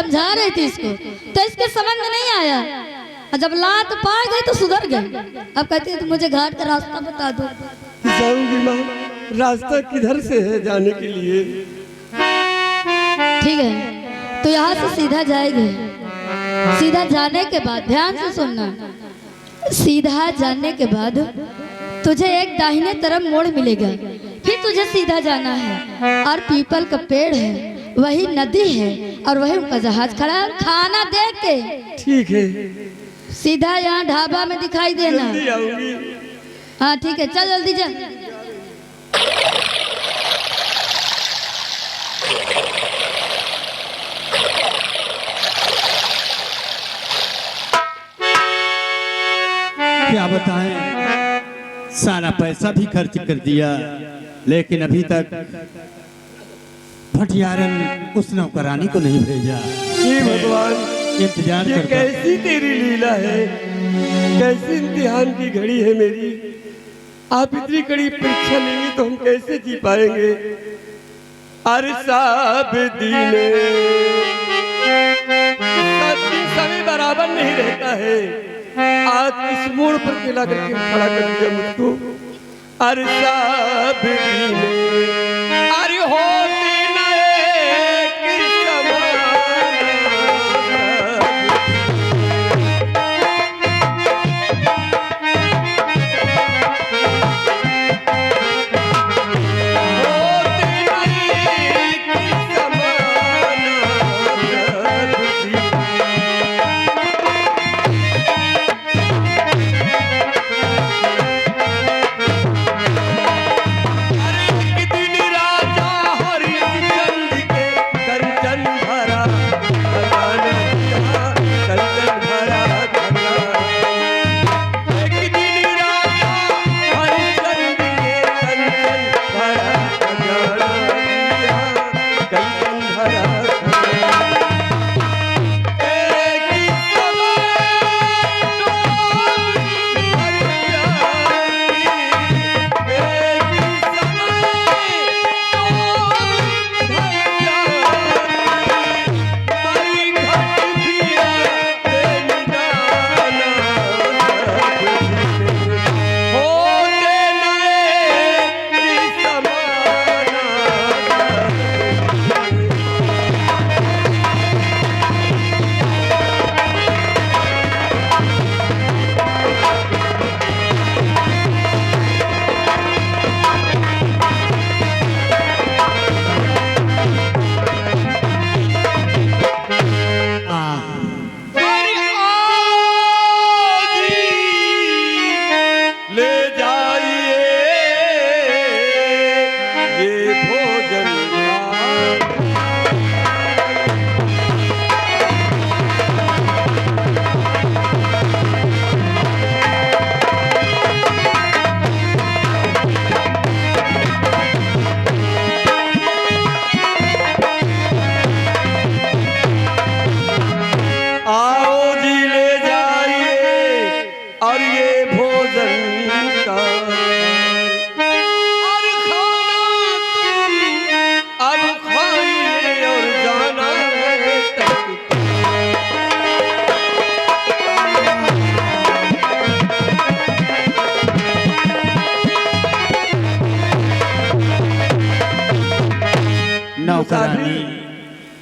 समझा रही थी इसको, तो इसके समझ में नहीं आया। और जब लात पा गई तो सुधर गई। अब कहती है मुझे घर का रास्ता बता दो। जाऊंगी माँ, रास्ता किधर से है जाने के लिए? ठीक है, तो यहाँ से सीधा जाएंगे। सीधा जाने के बाद ध्यान से सुनना, सीधा जाने के बाद तुझे एक दाहिने तरफ मोड़ मिलेगा, फिर तुझे सीधा जाना है और पीपल का पेड़ है, वही नदी है और वही उनका जहाज खड़ा है। खाना दे के ठीक है, सीधा यहाँ ढाबा में दिखाई देना। जल्दी आऊंगी। हाँ ठीक है, चल जल्दी जा। क्या बताएं, सारा पैसा भी खर्च कर दिया, लेकिन अभी तक भटियारन उस नौकरानी को नहीं भेजा। हे भगवान, इंतजार ये करता कैसी तेरी लीला है, कैसी इम्तिहान की घड़ी है मेरी। आप इतनी कड़ी परीक्षा लेंगी तो हम कैसे जी पाएंगे? अरे साहब दीने समय बराबर नहीं रहता है। आज इस मोड़ पर के लाकर के खड़ा कर दिया मुझको। अरे साहब दीने अरे होते न एक समान।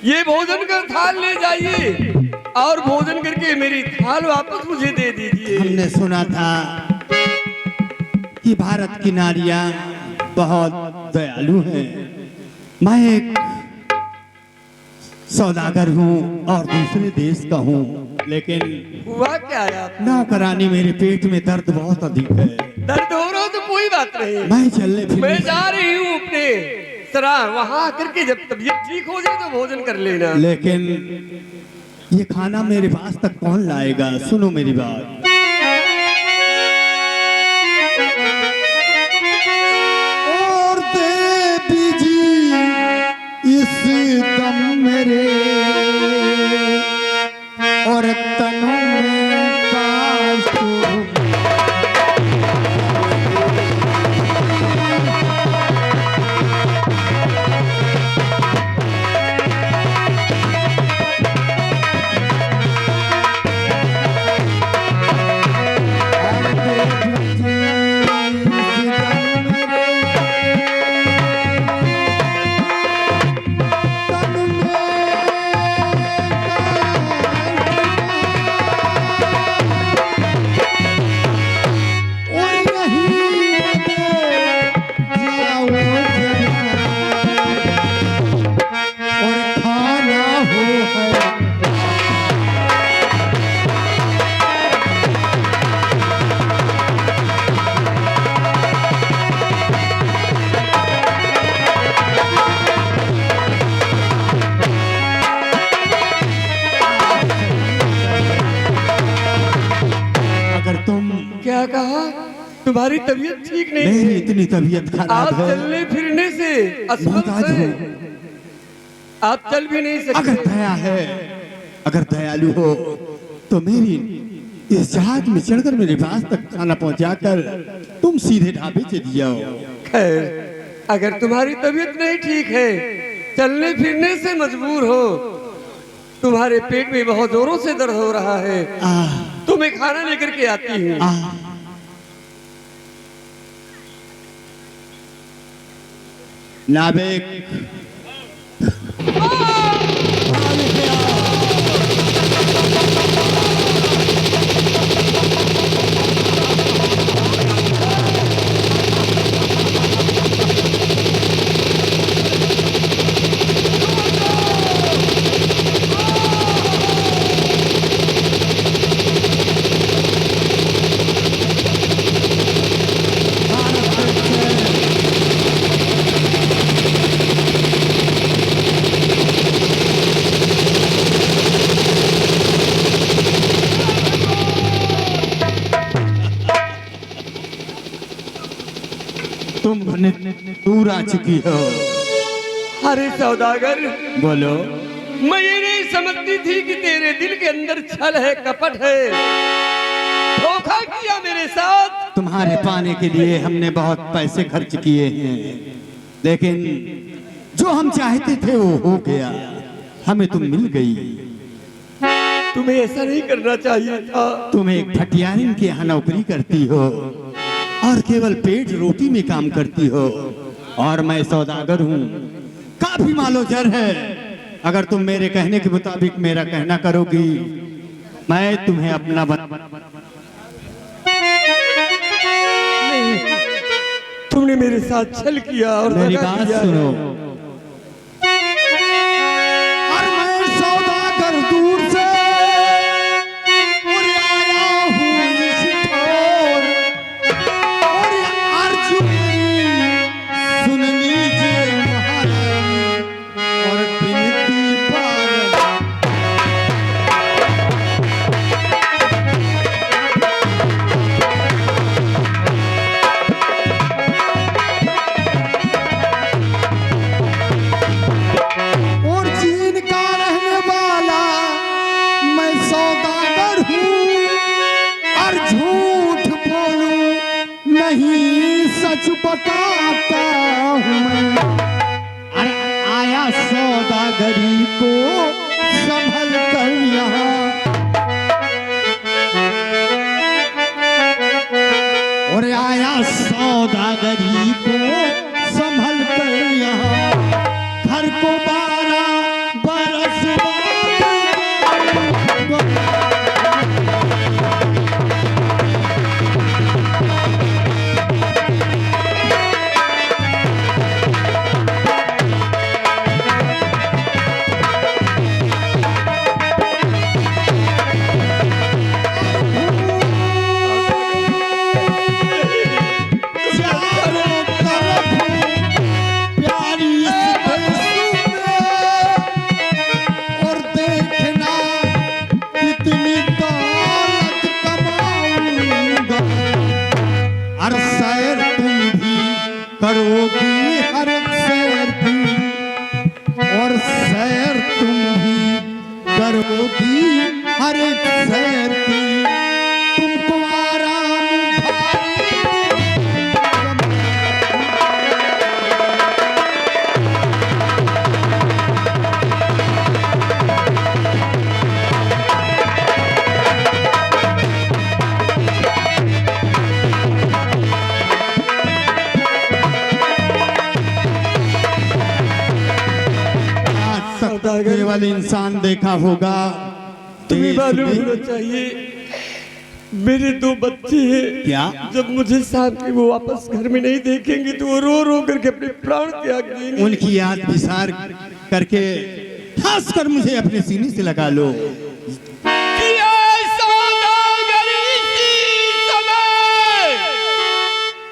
ये भोजन का थाल ले जाइए और भोजन करके मेरी थाल वापस मुझे दे दीजिए। हमने सुना था कि भारत की नारियां बहुत दयालु हैं। मैं एक सौदागर हूँ और दूसरे देश का हूँ, लेकिन हुआ क्या है? नौकरानी मेरे पेट में दर्द बहुत अधिक है। दर्द हो रहा तो कोई बात नहीं, मैं चलने मैं जा रही हूँ अपने सराय, वहां आकर के जब तबीयत ठीक हो जाए तो भोजन कर लेना। लेकिन ये खाना मेरे पास तक कौन लाएगा? सुनो मेरी बात। और देवी जी इस दम मेरे और तनु में काश क्या कहा? तुम्हारी तबीयत ठीक नहीं मेरी है। इतनी तबीयत खराब आप है, चलने फिरने से असमर्थ मोहताज हैं। हूँ। आप चल भी नहीं अगर सकते। दया है, अगर दयालु हो तो मेरी इस जहाज में चढ़कर मेरे पास तक खाना पहुंचाकर तुम सीधे ढाबे चली जाओ। खैर, अगर तुम्हारी तबीयत नहीं ठीक है, चलने फिरने से मजबूर हो, तुम्हारे पेट में बहुत जोरों से दर्द हो रहा है, आह, तो मैं खाना लेकर के आती हूँ। आह। नाविक, तुम बने दूर आ चुकी हो। अरे सौदागर, बोलो। मैं ये नहीं समझती थी कि तेरे दिल के अंदर छल है, कपट है, धोखा किया मेरे साथ। तुम्हारे पाने के लिए हमने बहुत पैसे खर्च किए हैं, लेकिन जो हम चाहते थे वो हो गया, हमें तुम मिल गई। तुम्हें ऐसा नहीं करना चाहिए था। तुम एक भटियारिन के यहाँ नौकरी करती हो और केवल पेट रोटी में काम करती हो, और मैं सौदागर हूँ, काफी मालोजर है। अगर तुम मेरे कहने के मुताबिक मेरा कहना करोगी, मैं तुम्हें अपना नहीं, तुमने मेरे साथ छल किया और मेरी दगा बात किया है। सुनो। और मैं सौदागर दूर से और आया हूँ इस ठोर, और ये अर्ज मेरी सुन लीजिए महारानी, और बिनती पर और चीन का रहने वाला मैं सौदागर हूँ, और झूठ बोलूं नहीं सच बताता हूँ मैं। अरे आया सौदागरी को संभल कर यहाँ, और आया सौदागरी को संभल कर यहाँ, घर को 12 बरस चारों तरफ प्यारी इस देश में, और देखना कितनी दौलत कमाऊंगा, हर सैर तुम भी करोगी, हर सैर भी, और सैर तुम भी करोगी हर एक सैर की, तुमको आराम भारी केवल इंसान देखा होगा। तुम्हें देश मालूम में- होना चाहिए, मेरे 2 बच्चे हैं। क्या? जब मुझे शाम के वो वापस घर में नहीं देखेंगे तो वो रो रो करके अपने प्राण त्याग देंगे। उनकी याद विसार करके हंस कर मुझे अपने सीने से लगा लो। किया सौदागरी सी समय,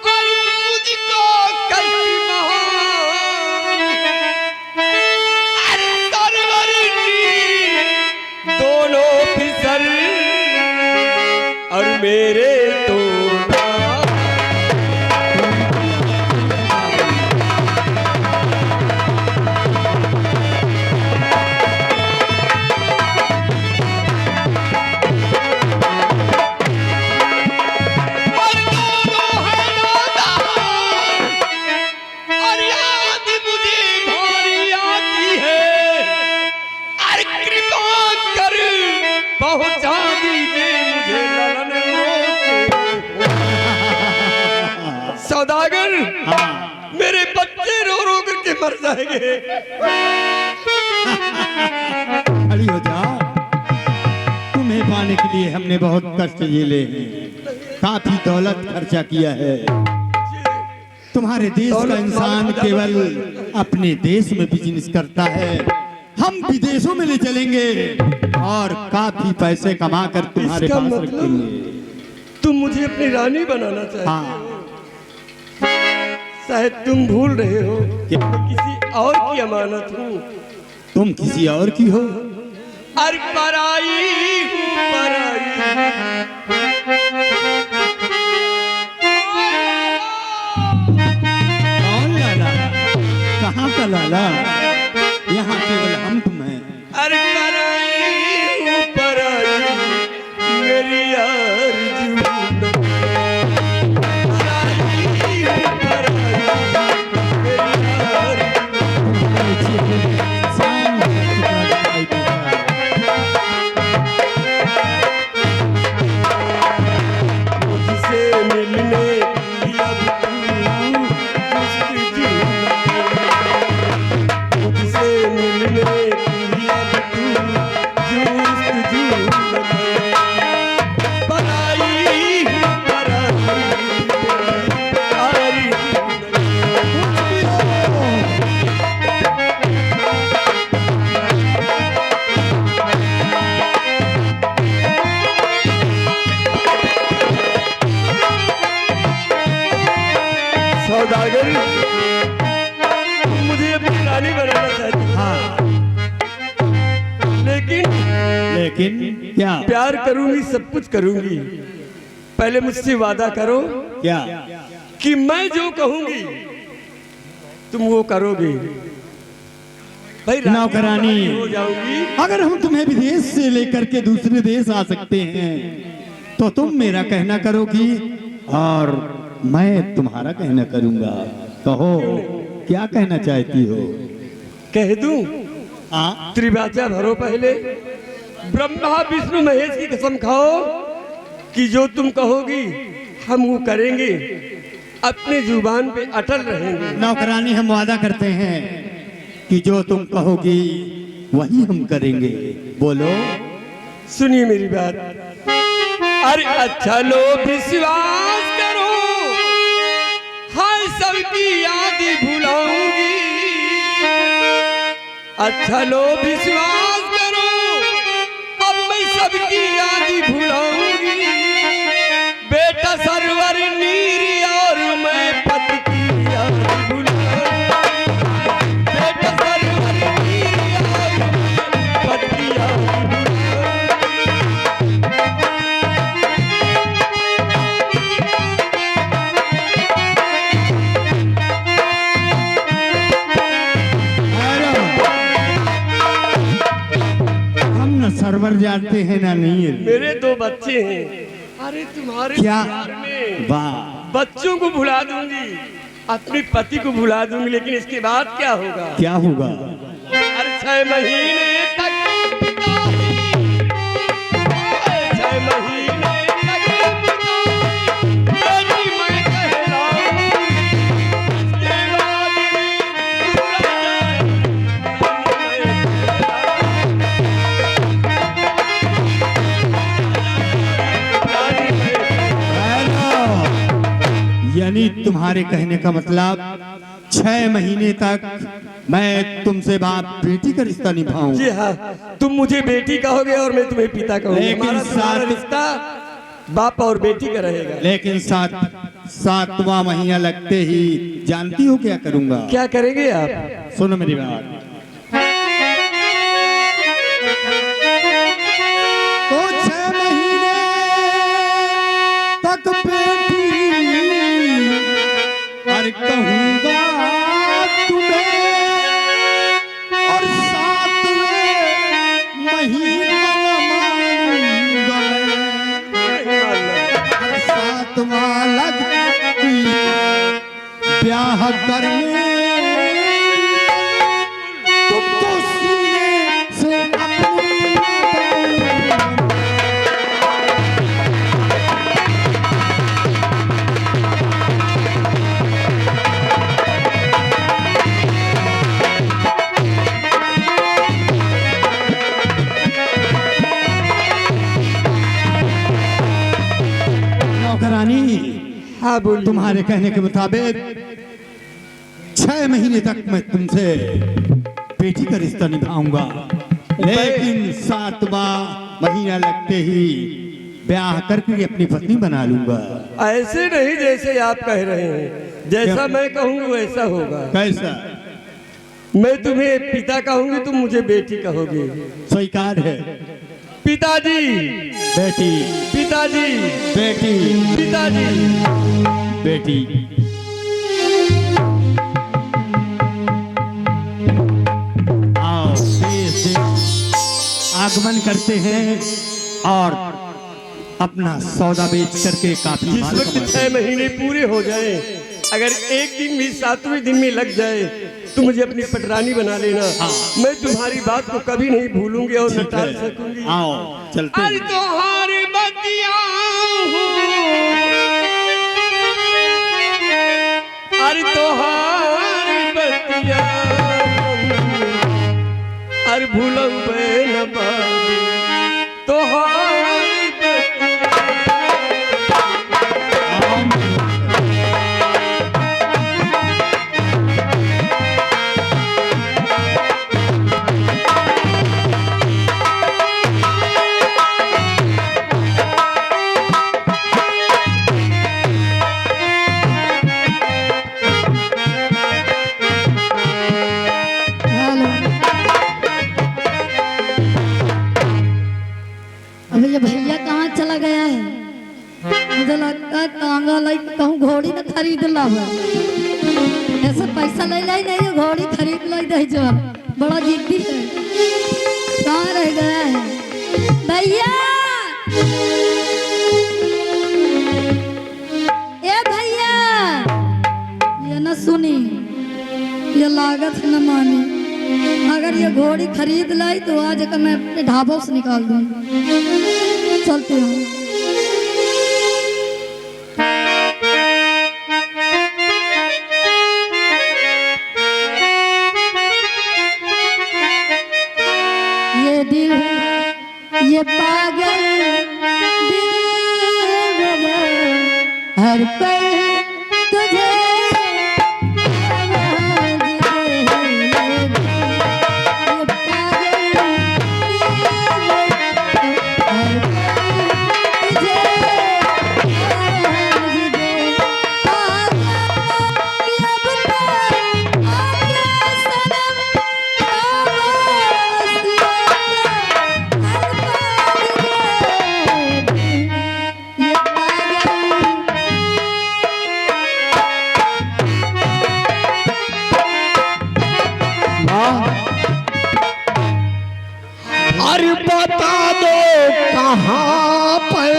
और मुझको कैसी महान, अरे सरवरनी दोनों फिसल, और मेरे तो सौदागर, हाँ मेरे बच्चे रो रो करके मर जाएंगे। खड़ी हो जाओ। तुम्हें पाने के लिए हमने बहुत कष्ट झेले हैं, काफी दौलत खर्चा किया है। तुम्हारे देश का इंसान केवल अपने देश में बिजनेस करता है, हम विदेशों में ले चलेंगे और काफी पैसे कमा कर तुम्हारे इसका पास मतलब रखेंगे। तुम मुझे अपनी रानी बनाना चाहते हाँ हो। शायद तुम भूल रहे हो कि मैं किसी और की अमानत हूँ। तुम किसी और की हो। अरे पराई हूँ पराई। कौन लाला? कहाँ का लाला? यहाँ केवल हम तुम हैं। अरे पराई हूँ पराई, मेरी यार जून। पराई हूँ पराई, मेरी यार मुझसे मिलने की अब तू जस्तजू न कर। मुझसे मिलने की अब तू जस्तजू न कर। पराई हूँ पराई, पराई सौदागर, तुम मुझे अपनी रानी बनाना चाहती हो। हाँ लेकिन क्या? प्यार करूंगी, सब कुछ करूंगी। पहले मुझसे वादा करो क्या? कि मैं जो कहूंगी तुम वो करोगे। भाई रानी नौकरानी हो जाऊंगी। अगर हम तुम्हें विदेश से लेकर के दूसरे देश आ सकते हैं तो तुम मेरा कहना करोगी और मैं तुम्हारा कहना करूंगा। कहो क्या कहना चाहती हो? कह दूं? हाँ त्रिवाचा भरो पहले, ब्रह्मा विष्णु महेश की कसम खाओ कि जो तुम कहोगी हम वो करेंगे, अपने जुबान पे अटल रहेंगे। नौकरानी हम वादा करते हैं कि जो तुम कहोगी वही हम करेंगे। बोलो। सुनिए मेरी बात। अरे अच्छा लो विश्वास करो, हाय सबकी याद भुलाऊंगी। अच्छा लो विश्वास करो, अब मैं सबकी याद भुलाऊंगी। बेटा सरवर नीर और मैं पति की याद भुलाऊंगी। बेटा सरवर नीर और मैं पति की याद भुलाऊंगी। हम न सरवर जानते हैं ना नहीं। मेरे दो बच्चे हैं। अरे तुम्हारे क्या? प्यार में वाह। बच्चों को भुला दूंगी, अपने पति को भुला दूंगी, लेकिन इसके बाद क्या होगा? क्या होगा? अरे 6 महीने तक पिताजी, 6 महीने तक पिताजी, बेटी मैं कहलाऊंगी। इसके बाद पूरा यानी तुम्हारे कहने का मतलब 6 महीने तक मैं तुमसे बाप बेटी का रिश्ता निभाऊं। जी हाँ, तुम मुझे बेटी कहोगे और मैं तुम्हें पिता कहूंगा। लेकिन हमारा तुम्हारा साथ- रिश्ता बाप और बेटी का रहेगा। लेकिन 7वां महीना लगते ही जानती हो क्या करूंगा? क्या करेंगे आप? सुनो मेरी बात। तो 6 महीने तक बेटी और कहूंगा तुम्हें, और 7वें महीना मानूंगा मैं। 7वां लगती ब्याह करने तुमको सीने से अपनी लगाऊंगा। बोलिए। तुम्हारे कहने के मुताबिक 6 महीने तक मैं तुमसे बेटी का रिश्ता निभाऊंगा, लेकिन 7वां महीना लगते ही ब्याह करके अपनी पत्नी बना लूंगा। ऐसे नहीं जैसे आप कह रहे हैं, जैसा मैं कहूँगा वैसा होगा। कैसा? मैं तुम्हें पिता कहूंगी, तुम मुझे बेटी कहोगे। स्वीकार है? पिताजी, बेटी, पिताजी, बेटी, पिताजी। बेटी। आओ देश आगमन करते हैं और अपना सौदा बेच करके काफी जिस माल वक्त कमाते 6 महीने पूरे हो जाए, अगर एक दिन भी 7वें दिन में लग जाए तो मुझे अपनी पटरानी बना लेना। मैं तुम्हारी बात को कभी नहीं भूलूंगी और न ठीक टाल है। सकूंगी। आओ चलते हैं। अरे तोहारी बतिया हूँ, अरे तोहारी बतिया हूँ, अरे भूलऊ न पाऊँ तोहारी बतिया। हेलो। अबे ये भैया कहाँ चला गया है? मुझे लगता है तांगा लाई कहूँ घोड़ी न खरीद लावा। ऐसा पैसा ले लाई नहीं, घोड़ी खरीद लाई दे जो बड़ा जिद्दी है। कहाँ रह गया है भैया? ए भैया, ये न सुनी, ये लागत न मानी। अगर ये घोड़ी खरीद लाई तो आज का मैं अपने ढाबों से निकाल दूंगी। चलते हूँ। ये दिल, ये पागल दिल मेरा, हर पल तुझे आवाज़ दे। ये पागल दिल मेरा, हर पल तुझे आवाज़ दे। आजा अब तो आके सनम आवाज़ दे। हर पल ये पागल। अरे बता दो कहाँ पर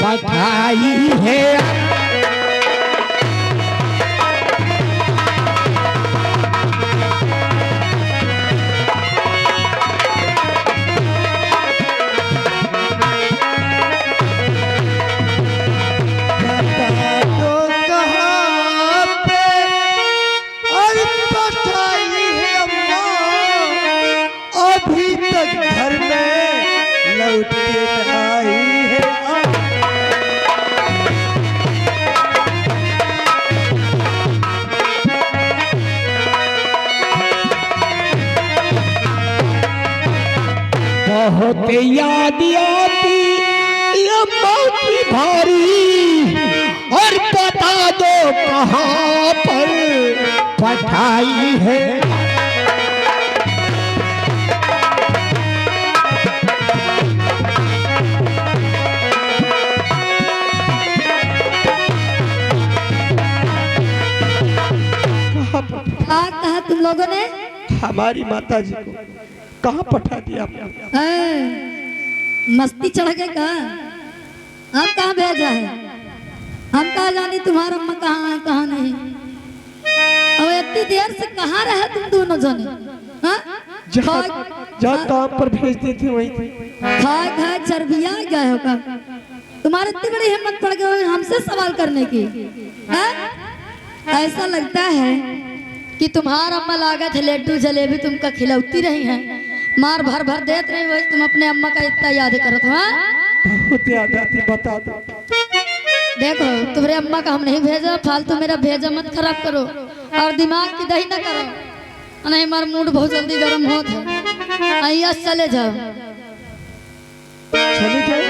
पठाई है। बता दो कहाँ पे अरे पठाई है अम्मा, अभी तक घर में लौट के आई है। बहुत याद आती ये बहुत ही भारी, और बता दो कहाँ पर पठाई है। कहा तुम लोगों ने? हमारी माता जी को कहाँ पठा दिया आपने? मस्ती चढ़ गए का? हम कहाँ भेजा है? हम कहाँ जानी तुम्हारा अम्मा कहाँ है कहाँ नहीं। अब इतनी देर से कहाँ रहे तुम दोनों जने? हाँ? जहाँ काम पर भेज देते वहीं खाए खाए चर्बिया गए हो का? तुम्हारी इतनी बड़ी हिम्मत पड़ गई हमसे सवाल करने की? हाँ? ऐसा लगता है कि तुम्हारा अम्मा लागत है लड्डू जलेबी तुमका खिलौती रही है, मार भर भर देत रही, वही तुम अपने अम्मा का इतना याद करत हो। हाँ? बहुत याद आती, बता दो। देखो तुम्हारे अम्मा का हम नहीं भेजा, फालतू मेरा भेजा मत खराब करो और दिमाग की दही ना करो, नहीं हमारा मूड बहुत जल्दी गर्म होता है। यहाँ चले जाओ। चले जाए?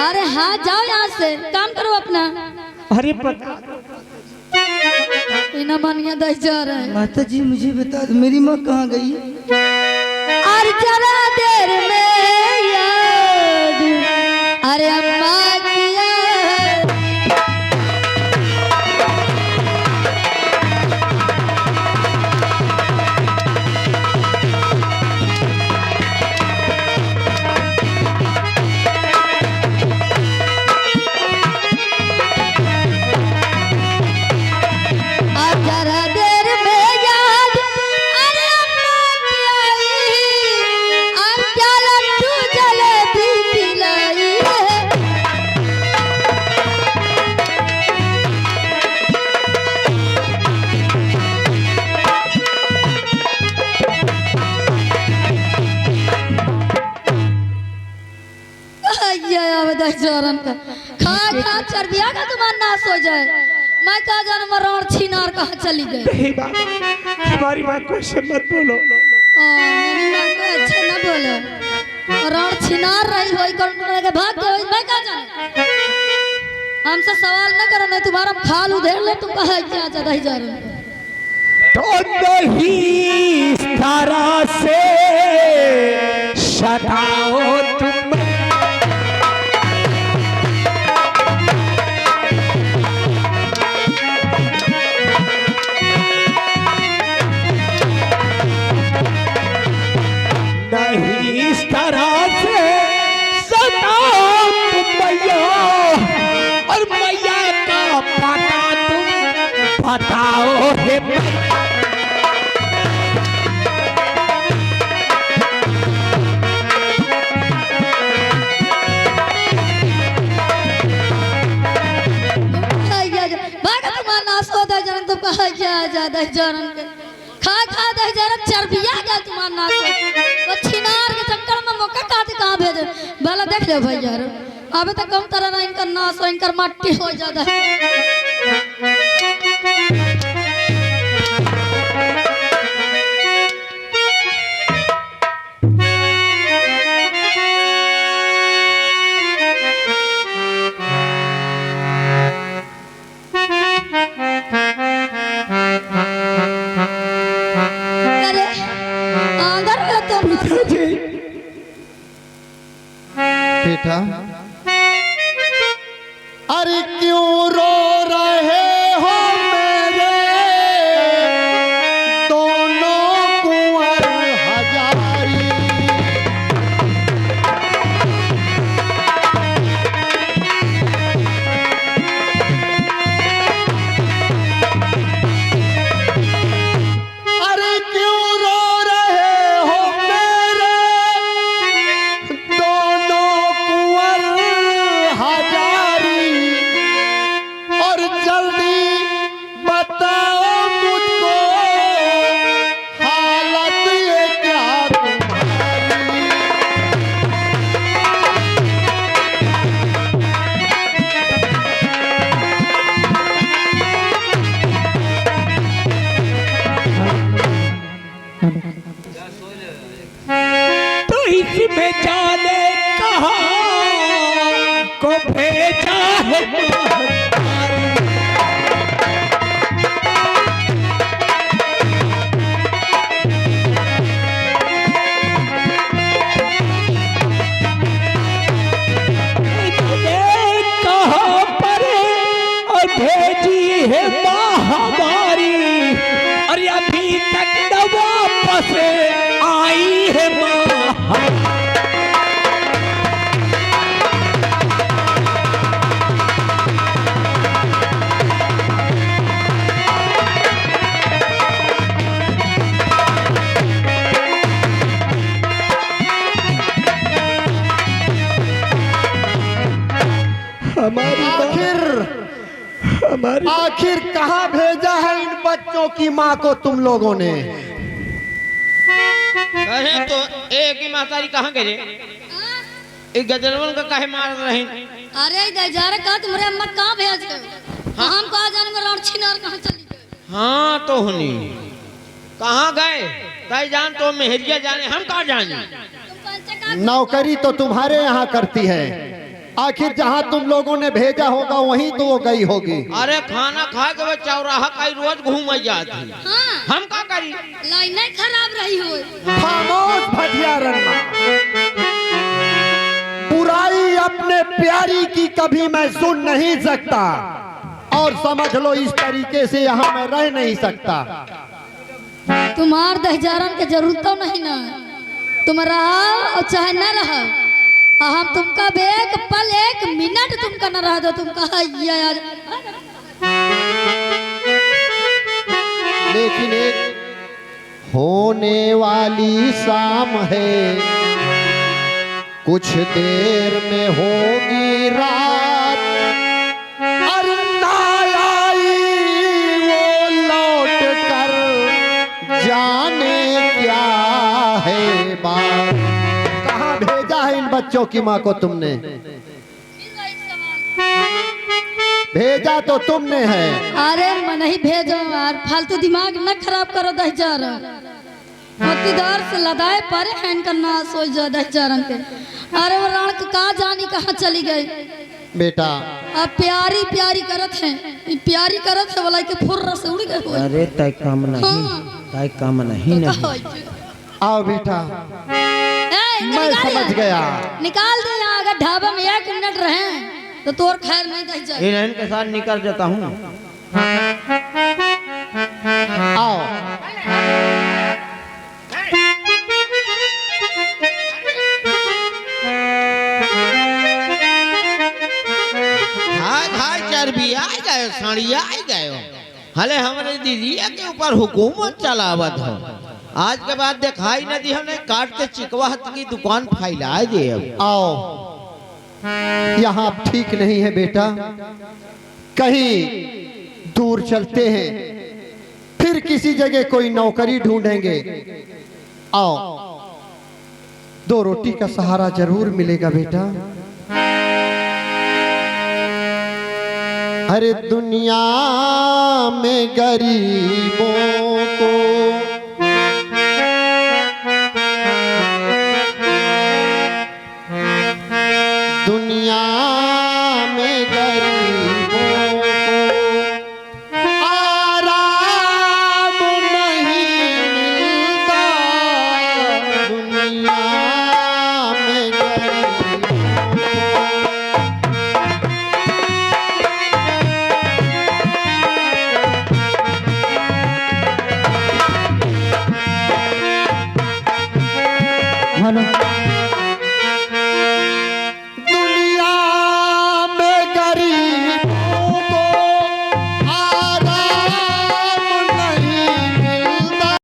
अरे हाँ जाओ यहाँ से, काम करो अपना। अरे पता इना मानिया दही जा रहा है। माता जी मुझे बता दो मेरी माँ कहाँ गई है? और जरा देर में याद अरे अम्मा की याद। और जरा देर में याद अरे अम्मा की आई और क्या लड्डू जलेबी खिलाई है। जोरन का खा खा चर्बिया का तुम्हारा नाश हो जाए। मैं कहा जान मरण छिनार कहाँ चली गई। नहीं बाबा, हमारी बात को ऐसे मत बोलो। मेरी माँ को अच्छे न बोलो। मरण छिनार रही हो कौन के भाग गए मैं कहा जाने। हमसे सवाल न करो, नहीं तुम्हारा खाल उधेड़ ले, तुम कहा क्या ज्यादा ही जा रहे हो। तो नहीं इस तरह से सताओ तुम। नहीं इस तरह से सताओ तुम मैया, और मैया का पता तुम बताओ हे मैया। ज्यादा जरन के खा खा दे जरा चर्बिया गया तुम्हारा नाक तो छिनार के चक्कर में मौका काटे कहाँ भेजे भला देख ले भाई यार। अबे तक कम तरह ना इनका नाश हो, इनका मट्टी हो जाता है। बेटा अरे क्यों रो रहे हो मेरे दोनों कुंवर हजारी। अरे क्यों रो रहे हो मेरे दोनों कुंवर हजारी, और जल्दी बताओ मुझको हालत ये क्या तुम्हारी। तो इसमें जाने कहाँ को भेजा है कहाँ पर और भेजी है महामारी, और अभी तक न वापस आई है माँ। आखिर कहाँ भेजा है इन बच्चों की माँ को तुम लोगों ने? कहे तो एक ही महतारी कहाँ गए एक गजरवन का काहे मार रहे। अरे दहजारा का तुम्हारे अम्मा कहाँ भेज गए? हम कहाँ जाने में राउंड छिनार कहाँ चली गई? हाँ तो हुनी कहाँ गए तय जान तो मेहरिया जाने हम कहाँ जाने। तुम पंचे का नौकरी तो तुम्हारे यहाँ करती है, आखिर जहाँ तुम लोगों ने भेजा होगा वहीं तो वो गई होगी। अरे खाना खा के वो चौराहा का ही रोज घूम जाती। हाँ हम क्या करी? लाइनें खराब रही हो। खामोश भटिया रन्ना, बुराई अपने प्यारी की कभी मैं सुन नहीं सकता, और समझ लो इस तरीके से यहाँ मैं रह नहीं सकता। तुम्हार दहजारन के जरूरत तो नहीं ना, तुम रहा और चाहे न रहा, हम तुमका एक पल एक मिनट तुमका न रहा दो, तुमका ये लेकिन एक होने वाली शाम है, कुछ देर में होगी रात, और ना आई वो लौट कर जाने क्या है बात। कहाँ भेजा है इन बच्चों की माँ को तुमने? भेजा तो तुमने है। अरे मन ही भेजो यार, फालतू दिमाग न खराब करो दहजारन। मोतीदार से लदाए परे हैन करना सोच जो दहजारन के। अरे वो राण का जानी कहाँ चली गई बेटा? अब प्यारी प्यारी करत है, प्यारी करत है वाला के फुर्र से उड़ गए हो। अरे तय काम नहीं, तय काम नहीं आओ बेटा, मैं समझ गया। निकाल दे यहाँ, अगर ढाबा में 1 मिनट रहे तो तोर खैर नहीं रह जाए। इनके साथ निकल जाता हूँ। आओ हाय हाय चर्बी आ गए, साड़िया आ गए। हले हमारे दीदिया के ऊपर हुकूमत चलावत हो। आज के बाद दिखाई न दी, हमने काट के चिकवाहत की दुकान फैला दे। आओ, यहाँ ठीक नहीं है बेटा, कहीं दूर चलते हैं, फिर किसी जगह कोई नौकरी ढूंढेंगे। आओ, 2 रोटी का सहारा जरूर मिलेगा बेटा। अरे दुनिया में गरीबों को